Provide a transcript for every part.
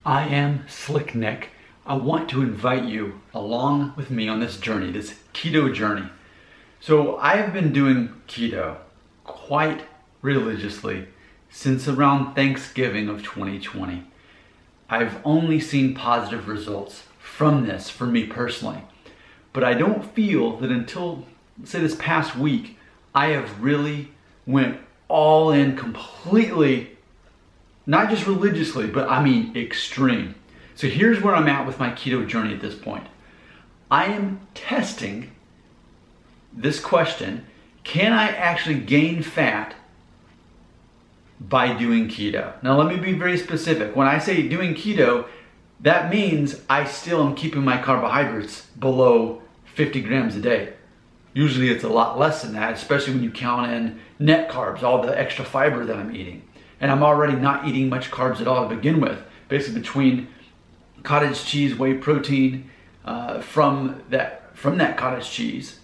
I am Slick Nick. I want to invite you along with me on this journey, this keto journey. So I have been doing keto quite religiously since around Thanksgiving of 2020. I've only seen positive results from this for me personally, but I don't feel that until, say, this past week, I have really went all in completely. Not just religiously, but I mean extreme. So here's where I'm at with my keto journey at this point. I am testing this question: can I actually gain fat by doing keto? Now let me be very specific. When I say doing keto, that means I still am keeping my carbohydrates below 50 grams a day. Usually it's a lot less than that, especially when you count in net carbs, all the extra fiber that I'm eating. And I'm already not eating much carbs at all to begin with. Basically between cottage cheese, whey protein, from that cottage cheese,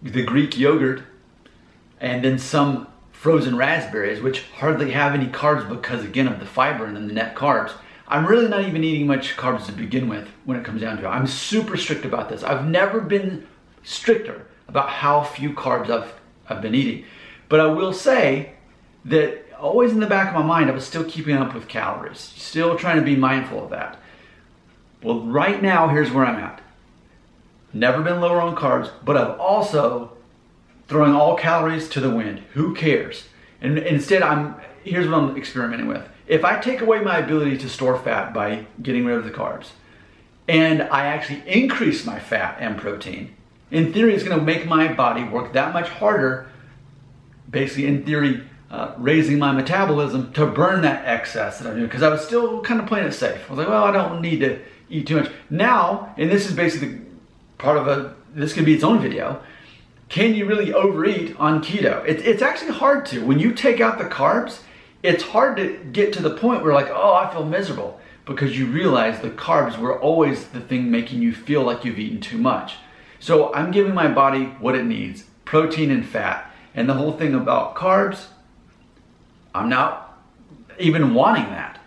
the Greek yogurt, and then some frozen raspberries, which hardly have any carbs because, again, of the fiber and then the net carbs. I'm really not even eating much carbs to begin with when it comes down to it. I'm super strict about this. I've never been stricter about how few carbs I've been eating. But I will say that always in the back of my mind, I was still keeping up with calories, still trying to be mindful of that. Well, right now, here's where I'm at. Never been lower on carbs, but I'm also throwing all calories to the wind. Who cares? And instead, here's what I'm experimenting with. If I take away my ability to store fat by getting rid of the carbs, and I actually increase my fat and protein, in theory, it's going to make my body work that much harder, basically, in theory, raising my metabolism to burn that excess that I'm doing, because I was still kind of playing it safe. I was like, well, I don't need to eat too much. Now, and this is basically part of this could be its own video, can you really overeat on keto? It's actually hard to. When you take out the carbs, it's hard to get to the point where like, oh, I feel miserable, because you realize the carbs were always the thing making you feel like you've eaten too much. So I'm giving my body what it needs, protein and fat. And the whole thing about carbs, I'm not even wanting that.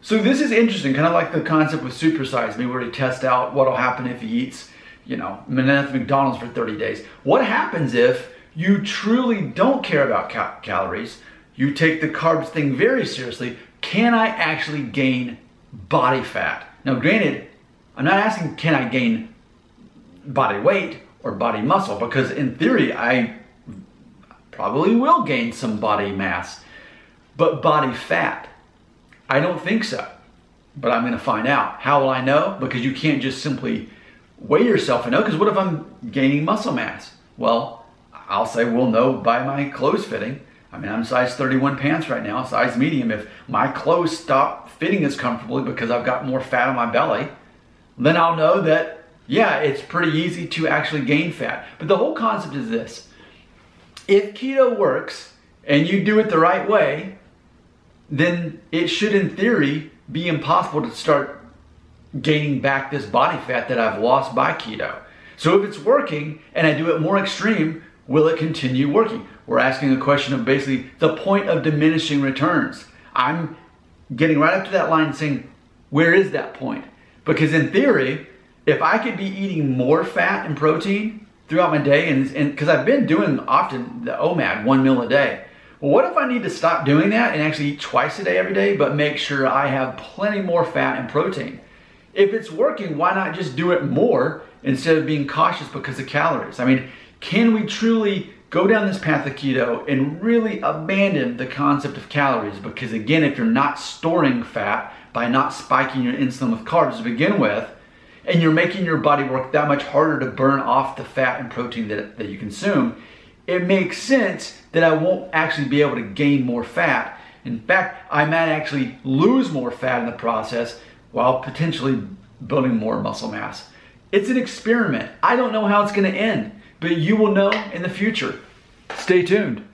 So this is interesting, kind of like the concept with Supersize Me, where he tests out what'll happen if he eats, enough McDonald's for 30 days. What happens if you truly don't care about calories, you take the carbs thing very seriously? Can I actually gain body fat? Now granted, I'm not asking can I gain body weight or body muscle, because in theory I probably will gain some body mass. But body fat, I don't think so. But I'm going to find out. How will I know? Because you can't just simply weigh yourself and know. Because what if I'm gaining muscle mass? Well, I'll say we'll know by my clothes fitting. I mean, I'm size 31 pants right now, size medium. If my clothes stop fitting as comfortably because I've got more fat on my belly, then I'll know that, yeah, it's pretty easy to actually gain fat. But the whole concept is this. If keto works and you do it the right way, then it should, in theory, be impossible to start gaining back this body fat that I've lost by keto. So if it's working and I do it more extreme, will it continue working? We're asking a question of basically the point of diminishing returns. I'm getting right up to that line and saying, where is that point? Because in theory, if I could be eating more fat and protein throughout my day, and because I've been doing often the OMAD, 1 meal a day, well, what if I need to stop doing that and actually eat twice a day every day, but make sure I have plenty more fat and protein? If it's working, why not just do it more instead of being cautious because of calories? I mean, can we truly go down this path of keto and really abandon the concept of calories? Because again, if you're not storing fat by not spiking your insulin with carbs to begin with, and you're making your body work that much harder to burn off the fat and protein that you consume, it makes sense that I won't actually be able to gain more fat. In fact, I might actually lose more fat in the process while potentially building more muscle mass. It's an experiment. I don't know how it's going to end, but you will know in the future. Stay tuned.